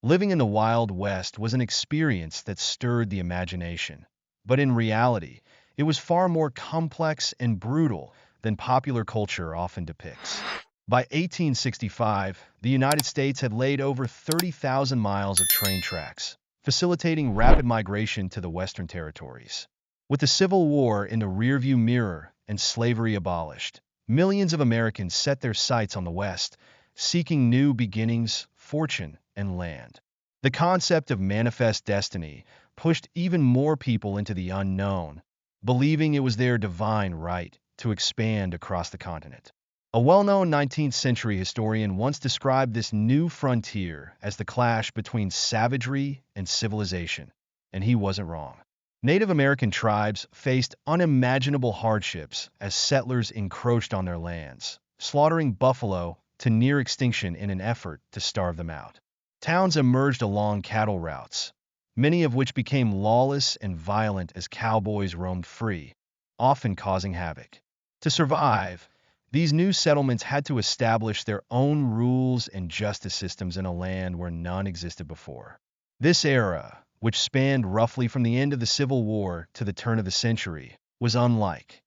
Living in the Wild West was an experience that stirred the imagination. But in reality, it was far more complex and brutal than popular culture often depicts. By 1865, the United States had laid over 30,000 miles of train tracks, facilitating rapid migration to the Western territories. With the Civil War in the rearview mirror and slavery abolished, millions of Americans set their sights on the West, seeking new beginnings, fortune, and land. The concept of manifest destiny pushed even more people into the unknown, believing it was their divine right to expand across the continent. A well-known 19th century historian once described this new frontier as the clash between savagery and civilization, and he wasn't wrong. Native American tribes faced unimaginable hardships as settlers encroached on their lands, slaughtering buffalo to near extinction in an effort to starve them out. Towns emerged along cattle routes, many of which became lawless and violent as cowboys roamed free, often causing havoc. To survive, these new settlements had to establish their own rules and justice systems in a land where none existed before. This era, which spanned roughly from the end of the Civil War to the turn of the century, was unlike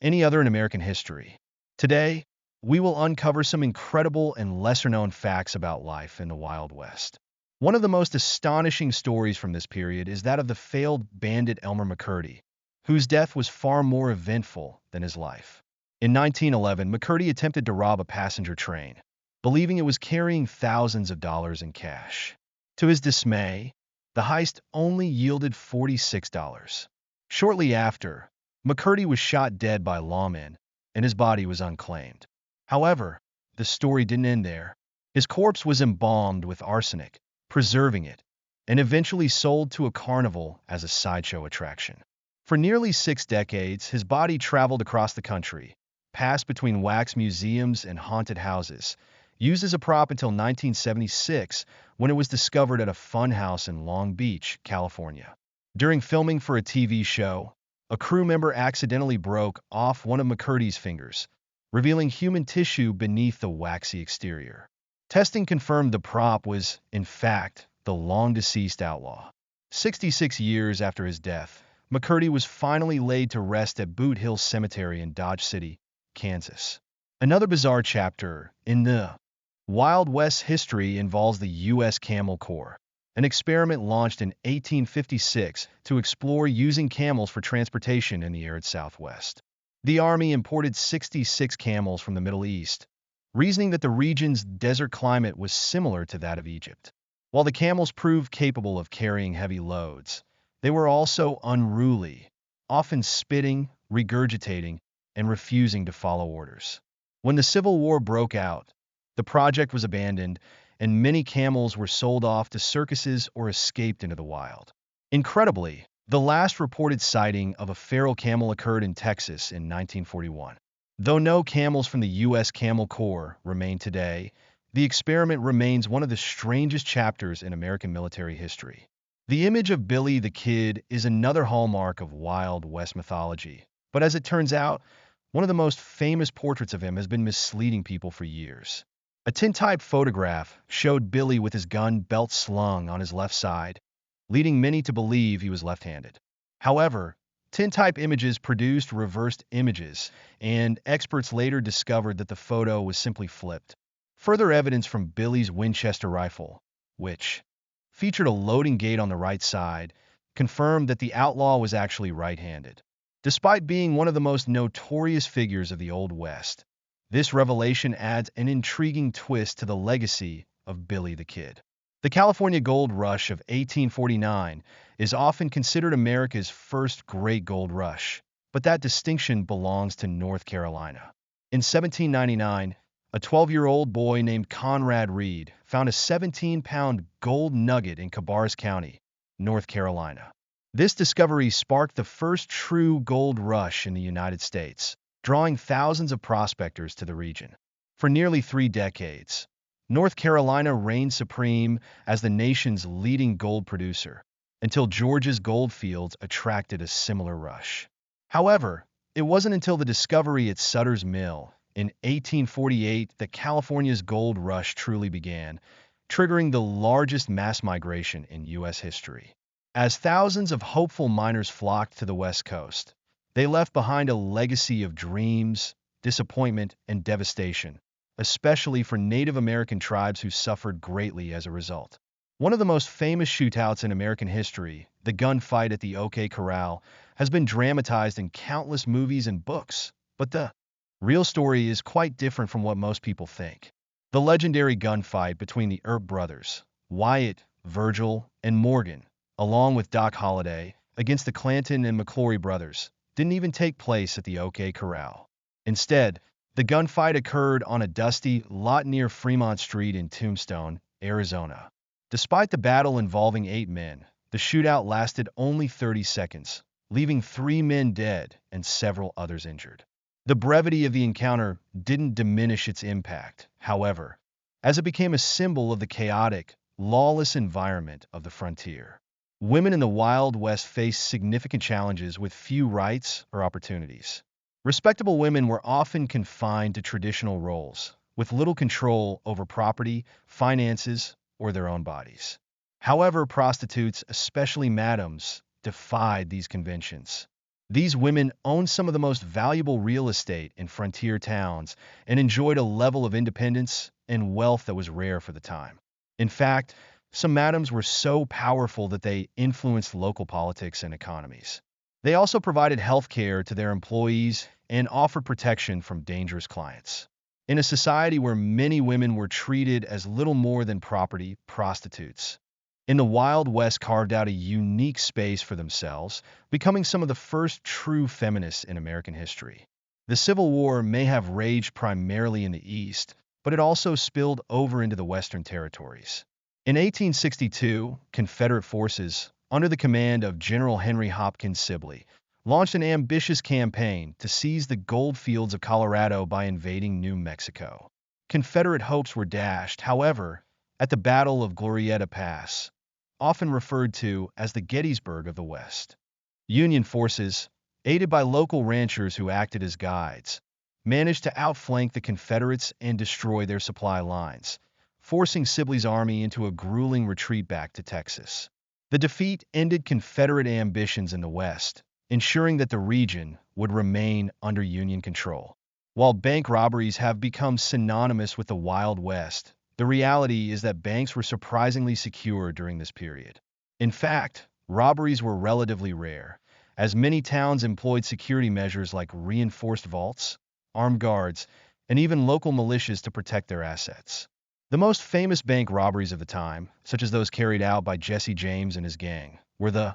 any other in American history. Today, we will uncover some incredible and lesser-known facts about life in the Wild West. One of the most astonishing stories from this period is that of the failed bandit Elmer McCurdy, whose death was far more eventful than his life. In 1911, McCurdy attempted to rob a passenger train, believing it was carrying thousands of dollars in cash. To his dismay, the heist only yielded $46. Shortly after, McCurdy was shot dead by lawmen, and his body was unclaimed. However, the story didn't end there. His corpse was embalmed with arsenic, preserving it, and eventually sold to a carnival as a sideshow attraction. For nearly 6 decades, his body traveled across the country, passed between wax museums and haunted houses, used as a prop until 1976 when it was discovered at a funhouse in Long Beach, California. During filming for a TV show, a crew member accidentally broke off one of McCurdy's fingers, revealing human tissue beneath the waxy exterior. Testing confirmed the prop was, in fact, the long-deceased outlaw. 66 years after his death, McCurdy was finally laid to rest at Boot Hill Cemetery in Dodge City, Kansas. Another bizarre chapter in the Wild West history involves the U.S. Camel Corps, an experiment launched in 1856 to explore using camels for transportation in the arid Southwest. The Army imported 66 camels from the Middle East, reasoning that the region's desert climate was similar to that of Egypt. While the camels proved capable of carrying heavy loads, they were also unruly, often spitting, regurgitating, and refusing to follow orders. When the Civil War broke out, the project was abandoned, and many camels were sold off to circuses or escaped into the wild. Incredibly, the last reported sighting of a feral camel occurred in Texas in 1941. Though no camels from the U.S. Camel Corps remain today, the experiment remains one of the strangest chapters in American military history. The image of Billy the Kid is another hallmark of Wild West mythology, but as it turns out, one of the most famous portraits of him has been misleading people for years. A tintype photograph showed Billy with his gun belt slung on his left side, leading many to believe he was left-handed. However, tintype images produced reversed images, and experts later discovered that the photo was simply flipped. Further evidence from Billy's Winchester rifle, which featured a loading gate on the right side, confirmed that the outlaw was actually right-handed. Despite being one of the most notorious figures of the Old West, this revelation adds an intriguing twist to the legacy of Billy the Kid. The California Gold Rush of 1849 is often considered America's first great gold rush, but that distinction belongs to North Carolina. In 1799, a 12-year-old boy named Conrad Reed found a 17-pound gold nugget in Cabarrus County, North Carolina. This discovery sparked the first true gold rush in the United States, drawing thousands of prospectors to the region. For nearly 3 decades, North Carolina reigned supreme as the nation's leading gold producer, until Georgia's gold fields attracted a similar rush. However, it wasn't until the discovery at Sutter's Mill in 1848 that California's gold rush truly began, triggering the largest mass migration in U.S. history. As thousands of hopeful miners flocked to the West Coast, they left behind a legacy of dreams, disappointment, and devastation, especially for Native American tribes who suffered greatly as a result. One of the most famous shootouts in American history, the gunfight at the OK Corral, has been dramatized in countless movies and books, but the real story is quite different from what most people think. The legendary gunfight between the Earp brothers, Wyatt, Virgil, and Morgan, along with Doc Holliday, against the Clanton and McClory brothers, didn't even take place at the OK Corral. Instead, the gunfight occurred on a dusty lot near Fremont Street in Tombstone, Arizona. Despite the battle involving 8 men, the shootout lasted only 30 seconds, leaving 3 men dead and several others injured. The brevity of the encounter didn't diminish its impact, however, as it became a symbol of the chaotic, lawless environment of the frontier. Women in the Wild West faced significant challenges with few rights or opportunities. Respectable women were often confined to traditional roles, with little control over property, finances, or their own bodies. However, prostitutes, especially madams, defied these conventions. These women owned some of the most valuable real estate in frontier towns and enjoyed a level of independence and wealth that was rare for the time. In fact, some madams were so powerful that they influenced local politics and economies. They also provided health care to their employees and offered protection from dangerous clients. In a society where many women were treated as little more than property, prostitutes in the Wild West carved out a unique space for themselves, becoming some of the first true feminists in American history. The Civil War may have raged primarily in the East, but it also spilled over into the Western territories. In 1862, Confederate forces, under the command of General Henry Hopkins Sibley, launched an ambitious campaign to seize the gold fields of Colorado by invading New Mexico. Confederate hopes were dashed, however, at the Battle of Glorieta Pass, often referred to as the Gettysburg of the West. Union forces, aided by local ranchers who acted as guides, managed to outflank the Confederates and destroy their supply lines, forcing Sibley's army into a grueling retreat back to Texas. The defeat ended Confederate ambitions in the West, ensuring that the region would remain under Union control. While bank robberies have become synonymous with the Wild West, the reality is that banks were surprisingly secure during this period. In fact, robberies were relatively rare, as many towns employed security measures like reinforced vaults, armed guards, and even local militias to protect their assets. The most famous bank robberies of the time, such as those carried out by Jesse James and his gang, were the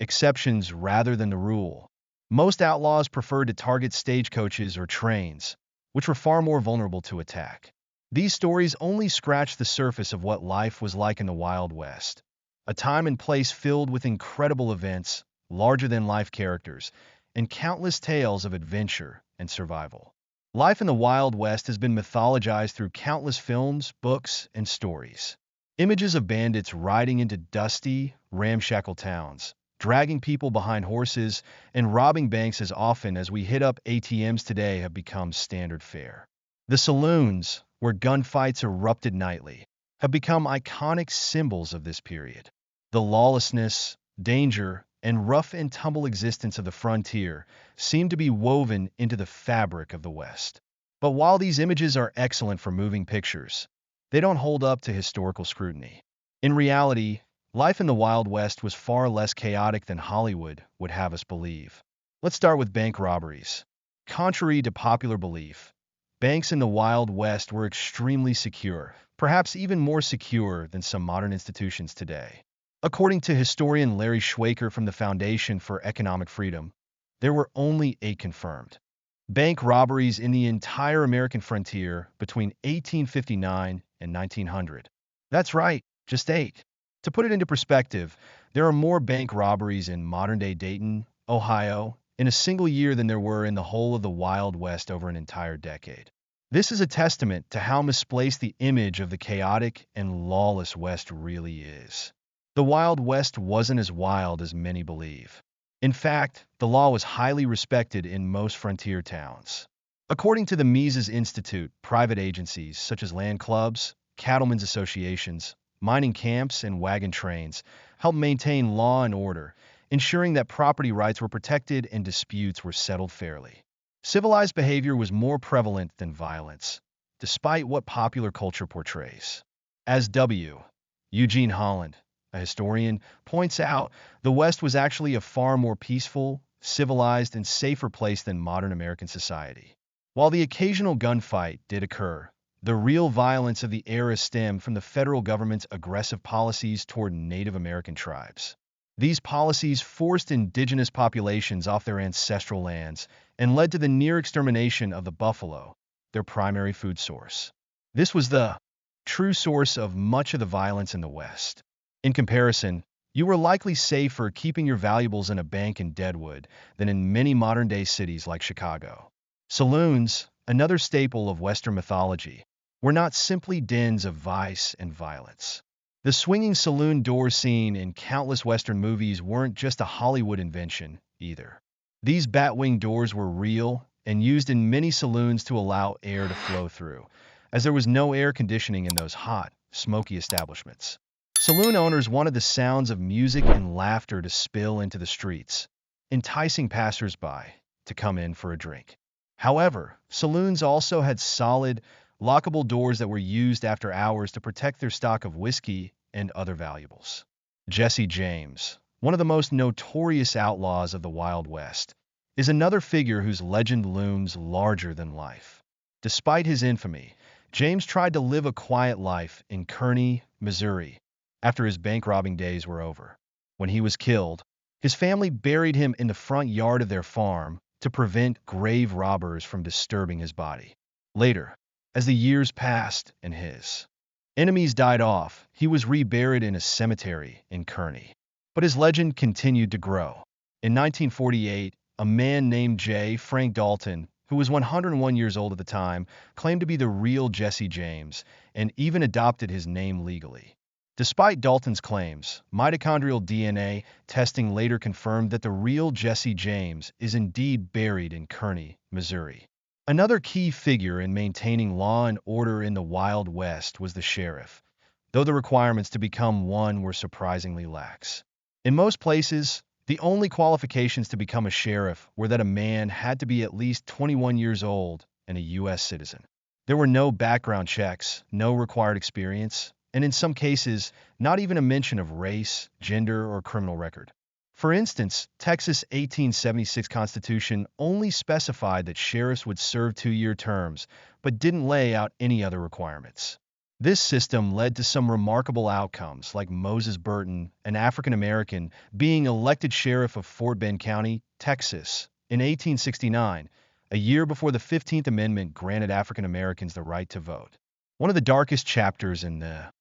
exceptions rather than the rule. Most outlaws preferred to target stagecoaches or trains, which were far more vulnerable to attack. These stories only scratch the surface of what life was like in the Wild West, a time and place filled with incredible events, larger-than-life characters, and countless tales of adventure and survival. Life in the Wild West has been mythologized through countless films, books, and stories. Images of bandits riding into dusty, ramshackle towns, dragging people behind horses, and robbing banks as often as we hit up ATMs today have become standard fare. The saloons, where gunfights erupted nightly, have become iconic symbols of this period. The lawlessness, danger, and rough-and-tumble existence of the frontier seem to be woven into the fabric of the West. But while these images are excellent for moving pictures, they don't hold up to historical scrutiny. In reality, life in the Wild West was far less chaotic than Hollywood would have us believe. Let's start with bank robberies. Contrary to popular belief, banks in the Wild West were extremely secure, perhaps even more secure than some modern institutions today. According to historian Larry Schwaker from the Foundation for Economic Freedom, there were only 8 confirmed bank robberies in the entire American frontier between 1859 and 1900. That's right, just 8. To put it into perspective, there are more bank robberies in modern-day Dayton, Ohio, in a single year than there were in the whole of the Wild West over an entire decade. This is a testament to how misplaced the image of the chaotic and lawless West really is. The Wild West wasn't as wild as many believe. In fact, the law was highly respected in most frontier towns. According to the Mises Institute, private agencies such as land clubs, cattlemen's associations, mining camps, and wagon trains helped maintain law and order, ensuring that property rights were protected and disputes were settled fairly. Civilized behavior was more prevalent than violence, despite what popular culture portrays. As W. Eugene Holland, a historian, points out, the West was actually a far more peaceful, civilized, and safer place than modern American society. While the occasional gunfight did occur, the real violence of the era stemmed from the federal government's aggressive policies toward Native American tribes. These policies forced indigenous populations off their ancestral lands and led to the near extermination of the buffalo, their primary food source. This was the true source of much of the violence in the West. In comparison, you were likely safer keeping your valuables in a bank in Deadwood than in many modern-day cities like Chicago. Saloons, another staple of Western mythology, were not simply dens of vice and violence. The swinging saloon doors seen in countless Western movies weren't just a Hollywood invention, either. These batwing doors were real and used in many saloons to allow air to flow through, as there was no air conditioning in those hot, smoky establishments. Saloon owners wanted the sounds of music and laughter to spill into the streets, enticing passersby to come in for a drink. However, saloons also had solid, lockable doors that were used after hours to protect their stock of whiskey and other valuables. Jesse James, one of the most notorious outlaws of the Wild West, is another figure whose legend looms larger than life. Despite his infamy, James tried to live a quiet life in Kearney, Missouri, after his bank-robbing days were over. When he was killed, his family buried him in the front yard of their farm to prevent grave robbers from disturbing his body. Later, as the years passed and his enemies died off, he was reburied in a cemetery in Kearney. But his legend continued to grow. In 1948, a man named J. Frank Dalton, who was 101 years old at the time, claimed to be the real Jesse James and even adopted his name legally. Despite Dalton's claims, mitochondrial DNA testing later confirmed that the real Jesse James is indeed buried in Kearney, Missouri. Another key figure in maintaining law and order in the Wild West was the sheriff, though the requirements to become one were surprisingly lax. In most places, the only qualifications to become a sheriff were that a man had to be at least 21 years old and a U.S. citizen. There were no background checks, no required experience, and in some cases, not even a mention of race, gender, or criminal record. For instance, Texas' 1876 Constitution only specified that sheriffs would serve 2-year terms, but didn't lay out any other requirements. This system led to some remarkable outcomes, like Moses Burton, an African-American, being elected sheriff of Fort Bend County, Texas, in 1869, a year before the 15th Amendment granted African-Americans the right to vote. One of the darkest chapters in the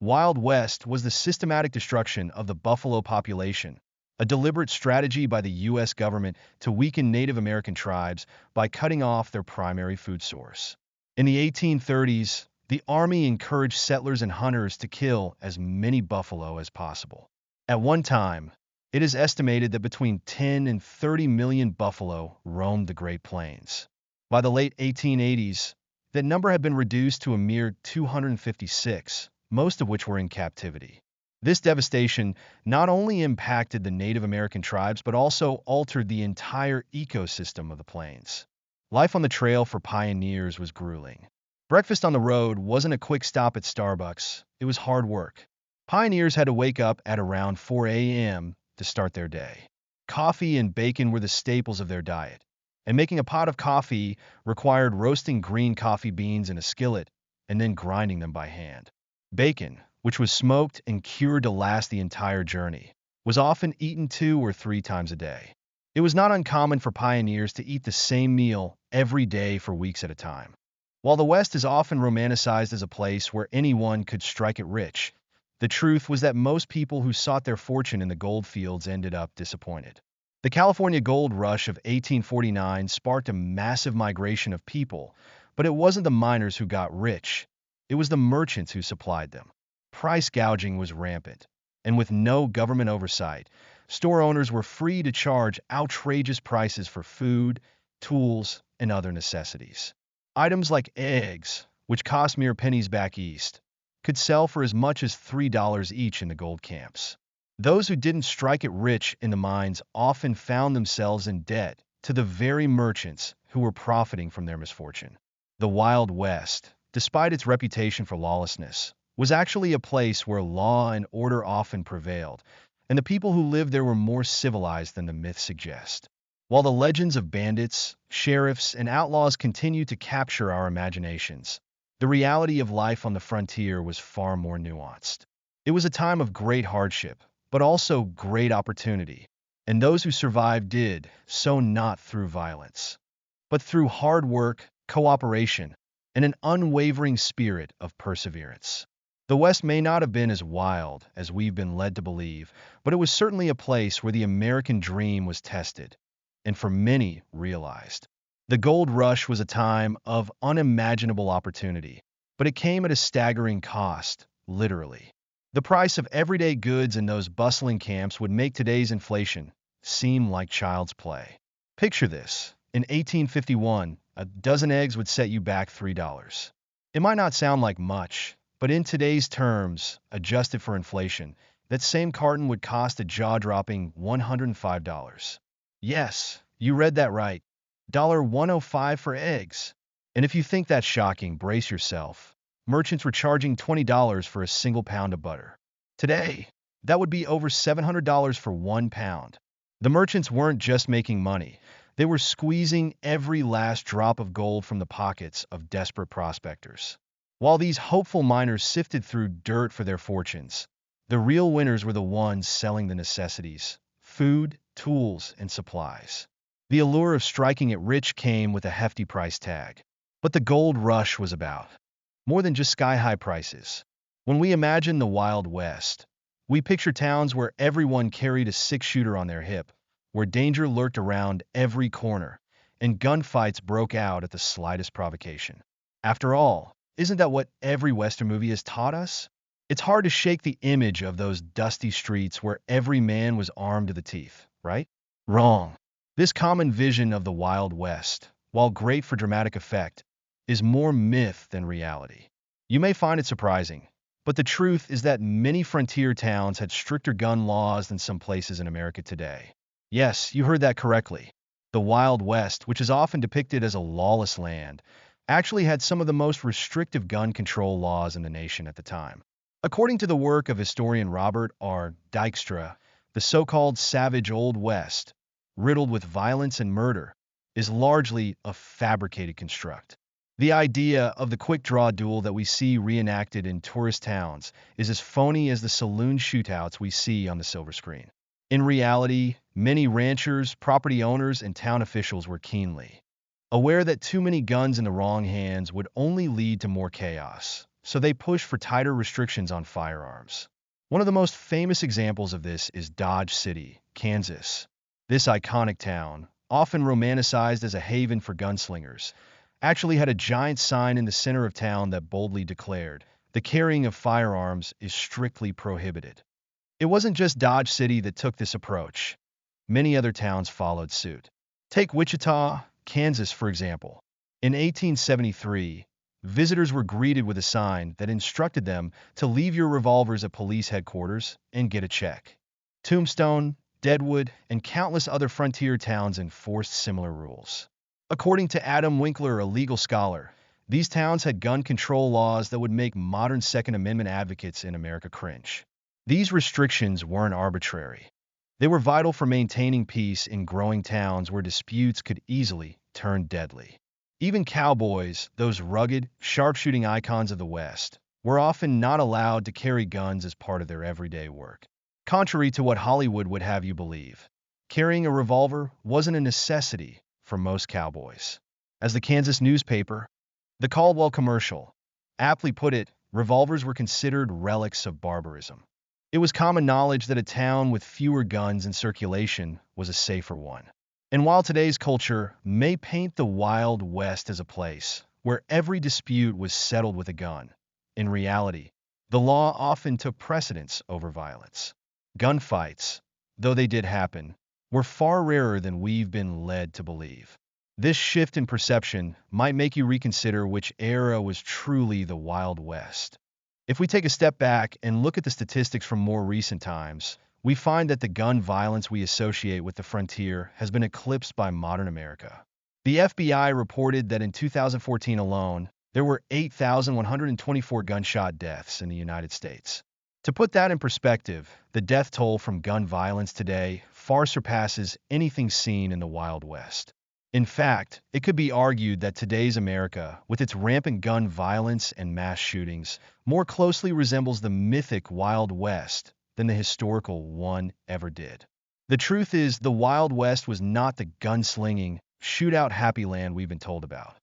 Wild West was the systematic destruction of the buffalo population, a deliberate strategy by the U.S. government to weaken Native American tribes by cutting off their primary food source. In the 1830s, the Army encouraged settlers and hunters to kill as many buffalo as possible. At one time, it is estimated that between 10 and 30 million buffalo roamed the Great Plains. By the late 1880s, that number had been reduced to a mere 256, most of which were in captivity. This devastation not only impacted the Native American tribes but also altered the entire ecosystem of the plains. Life on the trail for pioneers was grueling. Breakfast on the road wasn't a quick stop at Starbucks, it was hard work. Pioneers had to wake up at around 4 a.m. to start their day. Coffee and bacon were the staples of their diet, and making a pot of coffee required roasting green coffee beans in a skillet and then grinding them by hand. Bacon, which was smoked and cured to last the entire journey, was often eaten 2 or 3 times a day. It was not uncommon for pioneers to eat the same meal every day for weeks at a time. While the West is often romanticized as a place where anyone could strike it rich, the truth was that most people who sought their fortune in the gold fields ended up disappointed. The California gold rush of 1849 sparked a massive migration of people, but it wasn't the miners who got rich, it was the merchants who supplied them. Price gouging was rampant, and with no government oversight, store owners were free to charge outrageous prices for food, tools, and other necessities. Items like eggs, which cost mere pennies back east, could sell for as much as $3 each in the gold camps. Those who didn't strike it rich in the mines often found themselves in debt to the very merchants who were profiting from their misfortune. The Wild West, despite its reputation for lawlessness, was actually a place where law and order often prevailed, and the people who lived there were more civilized than the myths suggest. While the legends of bandits, sheriffs, and outlaws continue to capture our imaginations, the reality of life on the frontier was far more nuanced. It was a time of great hardship, but also great opportunity, and those who survived did so not through violence, but through hard work, cooperation, and an unwavering spirit of perseverance. The West may not have been as wild as we've been led to believe, but it was certainly a place where the American dream was tested, and for many realized. The gold rush was a time of unimaginable opportunity, but it came at a staggering cost, literally. The price of everyday goods in those bustling camps would make today's inflation seem like child's play. Picture this. In 1851, a dozen eggs would set you back $3. It might not sound like much, but in today's terms, adjusted for inflation, that same carton would cost a jaw-dropping $105. Yes, you read that right. $105 for eggs. And if you think that's shocking, brace yourself. Merchants were charging $20 for a single pound of butter. Today, that would be over $700 for 1 pound. The merchants weren't just making money. They were squeezing every last drop of gold from the pockets of desperate prospectors. While these hopeful miners sifted through dirt for their fortunes, the real winners were the ones selling the necessities, food, tools, and supplies. The allure of striking it rich came with a hefty price tag. But the gold rush was about more than just sky-high prices. When we imagine the Wild West, we picture towns where everyone carried a six-shooter on their hip, where danger lurked around every corner, and gunfights broke out at the slightest provocation. After all, isn't that what every Western movie has taught us? It's hard to shake the image of those dusty streets where every man was armed to the teeth, right? Wrong. This common vision of the Wild West, while great for dramatic effect, is more myth than reality. You may find it surprising, but the truth is that many frontier towns had stricter gun laws than some places in America today. Yes, you heard that correctly. The Wild West, which is often depicted as a lawless land, actually had some of the most restrictive gun control laws in the nation at the time. According to the work of historian Robert R. Dykstra, the so-called savage Old West, riddled with violence and murder, is largely a fabricated construct. The idea of the quick-draw duel that we see reenacted in tourist towns is as phony as the saloon shootouts we see on the silver screen. In reality, many ranchers, property owners, and town officials were keenly aware that too many guns in the wrong hands would only lead to more chaos, so they pushed for tighter restrictions on firearms. One of the most famous examples of this is Dodge City, Kansas. This iconic town, often romanticized as a haven for gunslingers, actually had a giant sign in the center of town that boldly declared, "The carrying of firearms is strictly prohibited." It wasn't just Dodge City that took this approach. Many other towns followed suit. Take Wichita, Kansas, for example. In 1873, visitors were greeted with a sign that instructed them to leave your revolvers at police headquarters and get a check. Tombstone, Deadwood, and countless other frontier towns enforced similar rules. According to Adam Winkler, a legal scholar, these towns had gun control laws that would make modern Second Amendment advocates in America cringe. These restrictions weren't arbitrary. They were vital for maintaining peace in growing towns where disputes could easily turn deadly. Even cowboys, those rugged, sharpshooting icons of the West, were often not allowed to carry guns as part of their everyday work. Contrary to what Hollywood would have you believe, carrying a revolver wasn't a necessity for most cowboys. As the Kansas newspaper, the Caldwell commercial, aptly put it, revolvers were considered relics of barbarism. It was common knowledge that a town with fewer guns in circulation was a safer one. And while today's culture may paint the Wild West as a place where every dispute was settled with a gun, in reality, the law often took precedence over violence. Gunfights, though they did happen, were far rarer than we've been led to believe. This shift in perception might make you reconsider which era was truly the Wild West. If we take a step back and look at the statistics from more recent times, we find that the gun violence we associate with the frontier has been eclipsed by modern America. The FBI reported that in 2014 alone, there were 8,124 gunshot deaths in the United States. To put that in perspective, the death toll from gun violence today far surpasses anything seen in the Wild West. In fact, it could be argued that today's America, with its rampant gun violence and mass shootings, more closely resembles the mythic Wild West than the historical one ever did. The truth is, the Wild West was not the gunslinging, shootout happy land we've been told about.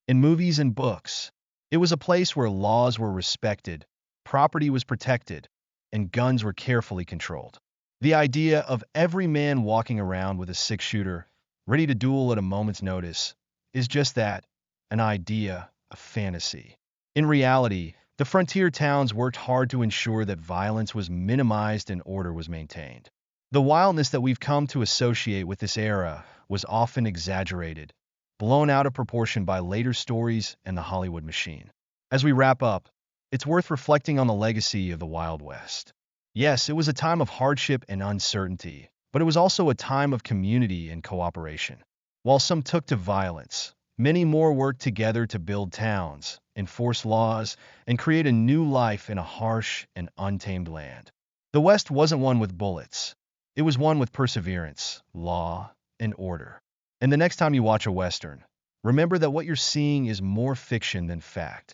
In movies and books, it was a place where laws were respected, property was protected, and guns were carefully controlled. The idea of every man walking around with a six-shooter, ready to duel at a moment's notice, is just that, an idea, a fantasy. In reality, the frontier towns worked hard to ensure that violence was minimized and order was maintained. The wildness that we've come to associate with this era was often exaggerated, blown out of proportion by later stories and the Hollywood machine. As we wrap up, it's worth reflecting on the legacy of the Wild West. Yes, it was a time of hardship and uncertainty, but it was also a time of community and cooperation. While some took to violence, many more worked together to build towns, enforce laws, and create a new life in a harsh and untamed land. The West wasn't one with bullets. It was one with perseverance, law, and order. And the next time you watch a Western, remember that what you're seeing is more fiction than fact.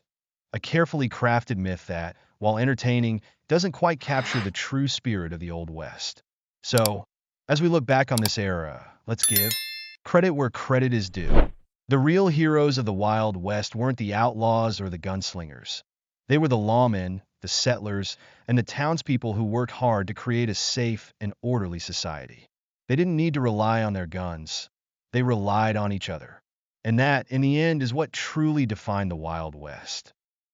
A carefully crafted myth that, while entertaining, doesn't quite capture the true spirit of the Old West. So, as we look back on this era, let's give credit where credit is due. The real heroes of the Wild West weren't the outlaws or the gunslingers. They were the lawmen, the settlers, and the townspeople who worked hard to create a safe and orderly society. They didn't need to rely on their guns. They relied on each other. And that, in the end, is what truly defined the Wild West.